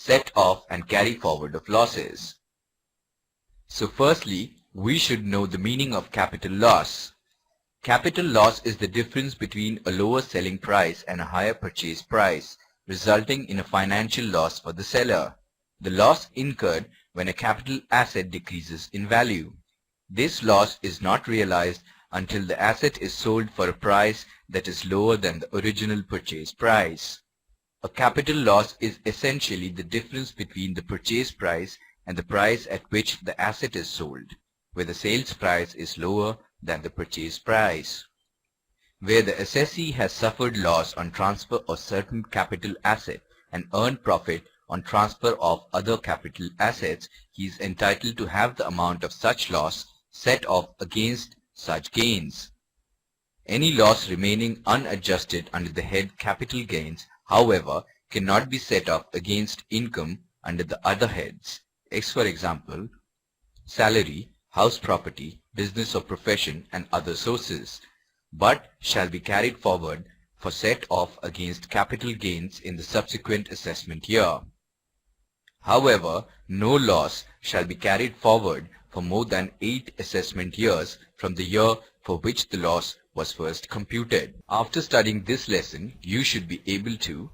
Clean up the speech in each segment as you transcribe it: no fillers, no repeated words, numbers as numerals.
set off and carry forward of losses. So firstly, we should know the meaning of capital loss. Capital loss is the difference between a lower selling price and a higher purchase price, resulting in a financial loss for the seller. The loss incurred when a capital asset decreases in value. This loss is not realized until the asset is sold for a price that is lower than the original purchase price. A capital loss is essentially the difference between the purchase price and the price at which the asset is sold, where the sales price is lower than the purchase price. Where the assessee has suffered loss on transfer of certain capital asset and earned profit on transfer of other capital assets, he is entitled to have the amount of such loss set off against such gains. Any loss remaining unadjusted under the head capital gains, however, cannot be set off against income under the other heads. For example, salary, house property, business or profession, and other sources, but shall be carried forward for set off against capital gains in the subsequent assessment year. However, no loss shall be carried forward for more than 8 assessment years from the year for which the loss was first computed. After studying this lesson, you should be able to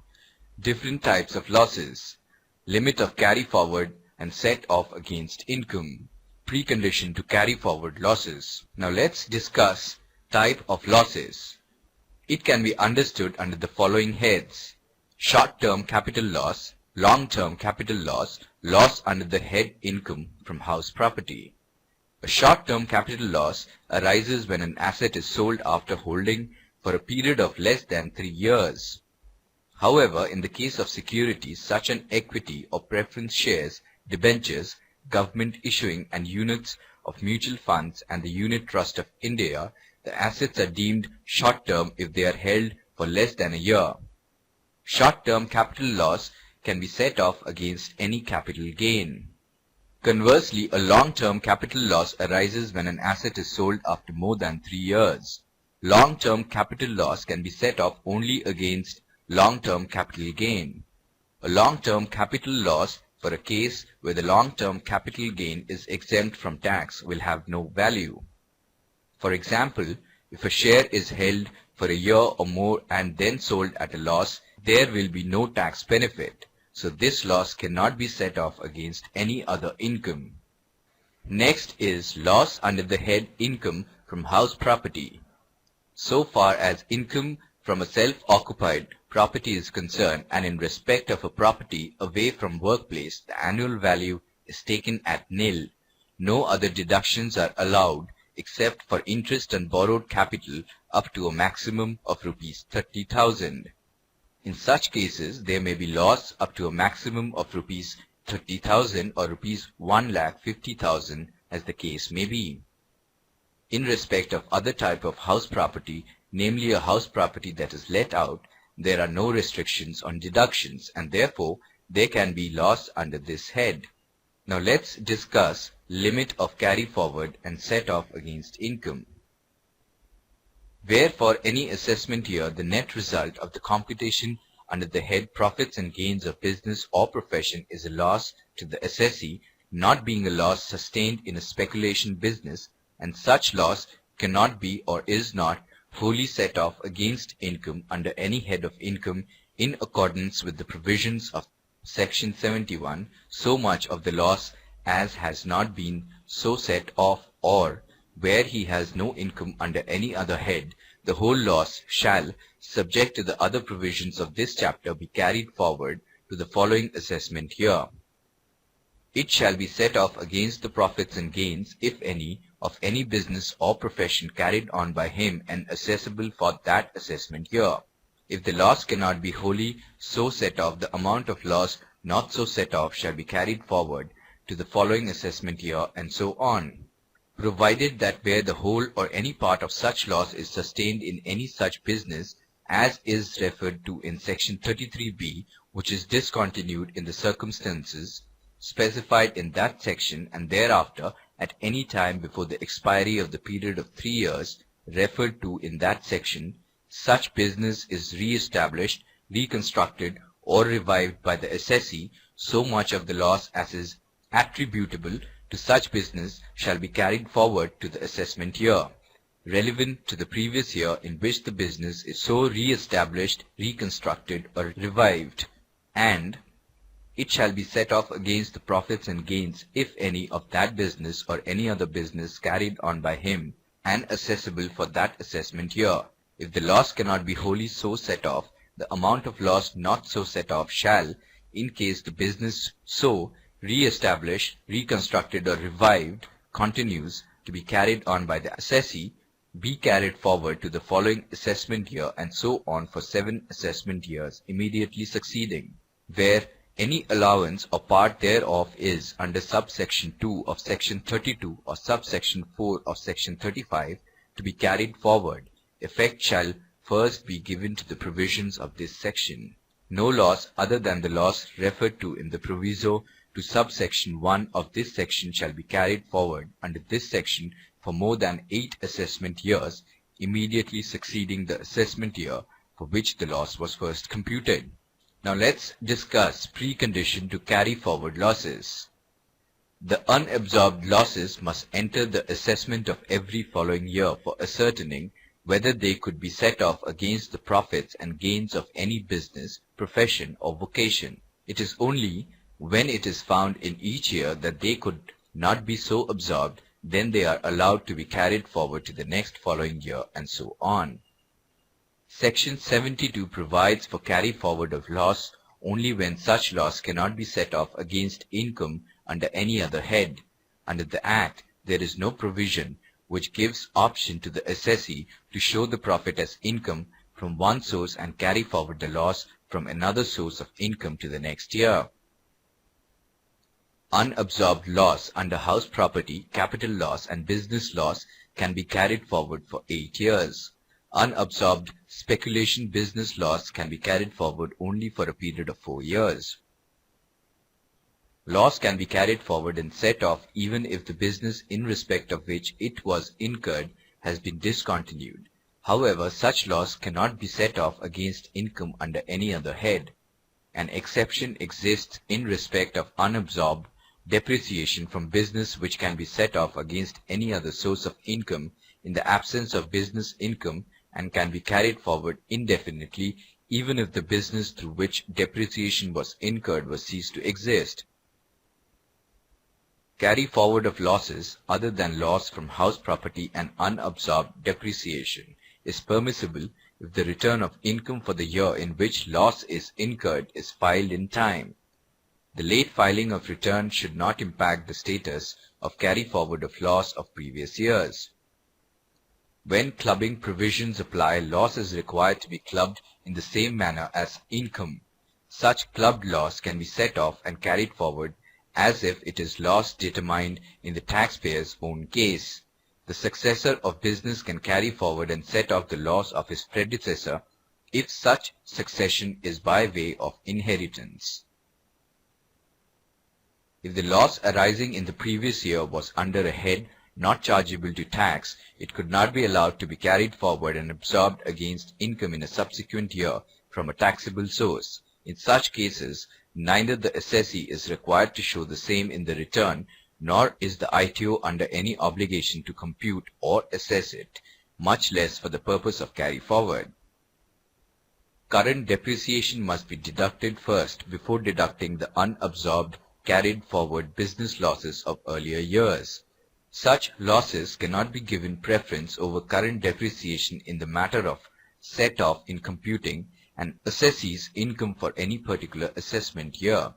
different types of losses, limit of carry forward and set off against income, precondition to carry forward losses. Now let's discuss type of losses. It can be understood under the following heads: short-term capital loss, long-term capital loss, loss under the head income from house property. A short-term capital loss arises when an asset is sold after holding for a period of less than 3 years. However, in the case of securities such as equity or preference shares, debentures, government issuing and units of mutual funds and the unit trust of India, the assets are deemed short-term if they are held for less than a year. Short-term capital loss can be set off against any capital gain. Conversely, a long-term capital loss arises when an asset is sold after more than 3 years. Long-term capital loss can be set off only against long-term capital gain. A long-term capital loss for a case where the long-term capital gain is exempt from tax will have no value. For example, if a share is held for a year or more and then sold at a loss, there will be no tax benefit, so this loss cannot be set off against any other income. Next is loss under the head income from house property. So far as income from a self-occupied property is concerned, and in respect of a property away from workplace, the annual value is taken at nil. No other deductions are allowed except for interest on borrowed capital up to a maximum of rupees 30,000. In such cases, there may be loss up to a maximum of rupees 30,000 or rupees 1,50,000 as the case may be. In respect of other type of house property, namely a house property that is let out, there are no restrictions on deductions and therefore there can be loss under this head. Now let's discuss limit of carry forward and set off against income. Where for any assessment year the net result of the computation under the head profits and gains of business or profession is a loss to the assessee, not being a loss sustained in a speculation business, and such loss cannot be or is not wholly set off against income under any head of income in accordance with the provisions of Section 71, so much of the loss as has not been so set off, or where he has no income under any other head, the whole loss shall, subject to the other provisions of this chapter, be carried forward to the following assessment year. It shall be set off against the profits and gains, if any, of any business or profession carried on by him and assessable for that assessment year. If the loss cannot be wholly so set off, the amount of loss not so set off shall be carried forward to the following assessment year, and so on, provided that where the whole or any part of such loss is sustained in any such business as is referred to in Section 33B, which is discontinued in the circumstances specified in that section and thereafter at any time before the expiry of the period of 3 years referred to in that section, such business is re-established, reconstructed, or revived by the assessee so much of the loss as is attributable to such business shall be carried forward to the assessment year, relevant to the previous year in which the business is so re-established, reconstructed, or revived, and it shall be set off against the profits and gains, if any, of that business or any other business carried on by him, and assessable for that assessment year. If the loss cannot be wholly so set off, the amount of loss not so set off shall, in case the business so re-established, reconstructed, or revived continues to be carried on by the assessee, be carried forward to the following assessment year, and so on for 7 assessment years immediately succeeding, where any allowance or part thereof is under subsection 2 of section 32 or subsection 4 of section 35 to be carried forward. Effect shall first be given to the provisions of this section. No loss other than the loss referred to in the proviso to subsection 1 of this section shall be carried forward under this section for more than 8 assessment years immediately succeeding the assessment year for which the loss was first computed. Now let's discuss precondition to carry forward losses. The unabsorbed losses must enter the assessment of every following year for ascertaining whether they could be set off against the profits and gains of any business, profession, or vocation. It is only when it is found in each year that they could not be so absorbed, then they are allowed to be carried forward to the next following year, and so on. Section 72 provides for carry forward of loss only when such loss cannot be set off against income under any other head. Under the Act, there is no provision which gives option to the assessee to show the profit as income from one source and carry forward the loss from another source of income to the next year. Unabsorbed loss under house property, capital loss, and business loss can be carried forward for 8 years. Unabsorbed speculation business loss can be carried forward only for a period of 4 years. Loss can be carried forward and set off even if the business in respect of which it was incurred has been discontinued. However, such loss cannot be set off against income under any other head. An exception exists in respect of unabsorbed depreciation from business which can be set off against any other source of income in the absence of business income and can be carried forward indefinitely even if the business through which depreciation was incurred was ceased to exist. Carry forward of losses other than loss from house property and unabsorbed depreciation is permissible if the return of income for the year in which loss is incurred is filed in time. The late filing of return should not impact the status of carry forward of loss of previous years. When clubbing provisions apply, loss is required to be clubbed in the same manner as income. Such clubbed loss can be set off and carried forward as if it is loss determined in the taxpayer's own case. The successor of business can carry forward and set off the loss of his predecessor if such succession is by way of inheritance. If the loss arising in the previous year was under a head not chargeable to tax, it could not be allowed to be carried forward and absorbed against income in a subsequent year from a taxable source. In such cases, neither the assessee is required to show the same in the return, nor is the ITO under any obligation to compute or assess it, much less for the purpose of carry forward. Current depreciation must be deducted first before deducting the unabsorbed carried forward business losses of earlier years. Such losses cannot be given preference over current depreciation in the matter of set off in computing an assessee's income for any particular assessment year.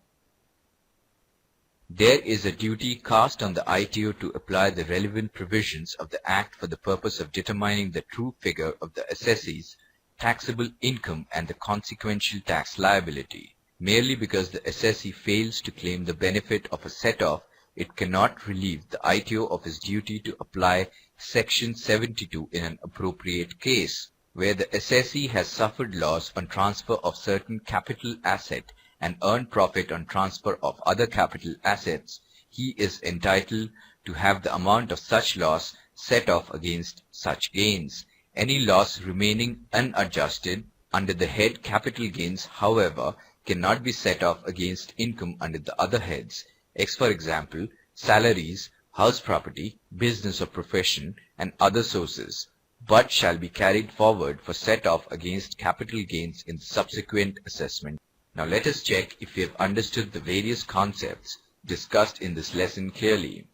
There is a duty cast on the ITO to apply the relevant provisions of the Act for the purpose of determining the true figure of the assessee's taxable income and the consequential tax liability. Merely because the assessee fails to claim the benefit of a set-off, it cannot relieve the ITO of his duty to apply Section 72 in an appropriate case. Where the assessee has suffered loss on transfer of certain capital asset and earned profit on transfer of other capital assets, he is entitled to have the amount of such loss set off against such gains. Any loss remaining unadjusted under the head capital gains, however, cannot be set off against income under the other heads, for example, salaries, house property, business or profession, and other sources, but shall be carried forward for set off against capital gains in the subsequent assessment. Now let us check if we have understood the various concepts discussed in this lesson clearly.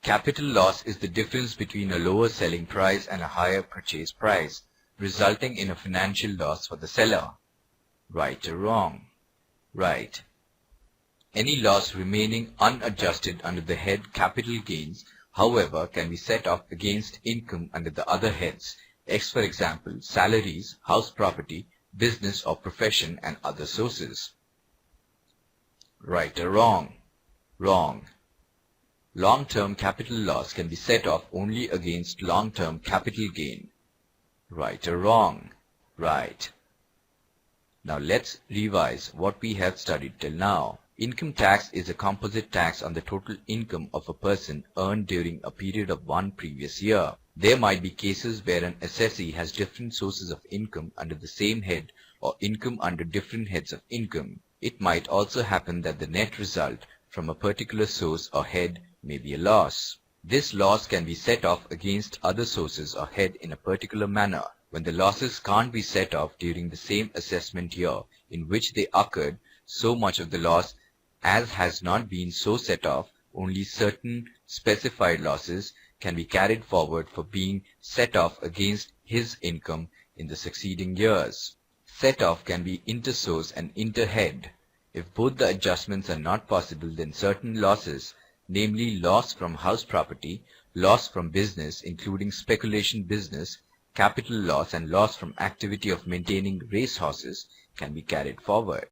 Capital loss is the difference between a lower selling price and a higher purchase price, resulting in a financial loss for the seller. Right or wrong? Right. Any loss remaining unadjusted under the head capital gains, however, can be set off against income under the other heads, for example, salaries, house property, business or profession, and other sources. Right or wrong? Wrong. Long-term capital loss can be set off only against long-term capital gain. Right or wrong? Right. Now let's revise what we have studied till now. Income tax is a composite tax on the total income of a person earned during a period of one previous year. There might be cases where an assessee has different sources of income under the same head or income under different heads of income. It might also happen that the net result from a particular source or head may be a loss. This loss can be set off against other sources or head in a particular manner. When the losses can't be set off during the same assessment year in which they occurred, so much of the loss as has not been so set off, only certain specified losses can be carried forward for being set off against his income in the succeeding years. Set off can be inter-source and inter-head. If both the adjustments are not possible, then certain losses, namely loss from house property, loss from business including speculation business, capital loss and loss from activity of maintaining race horses, can be carried forward.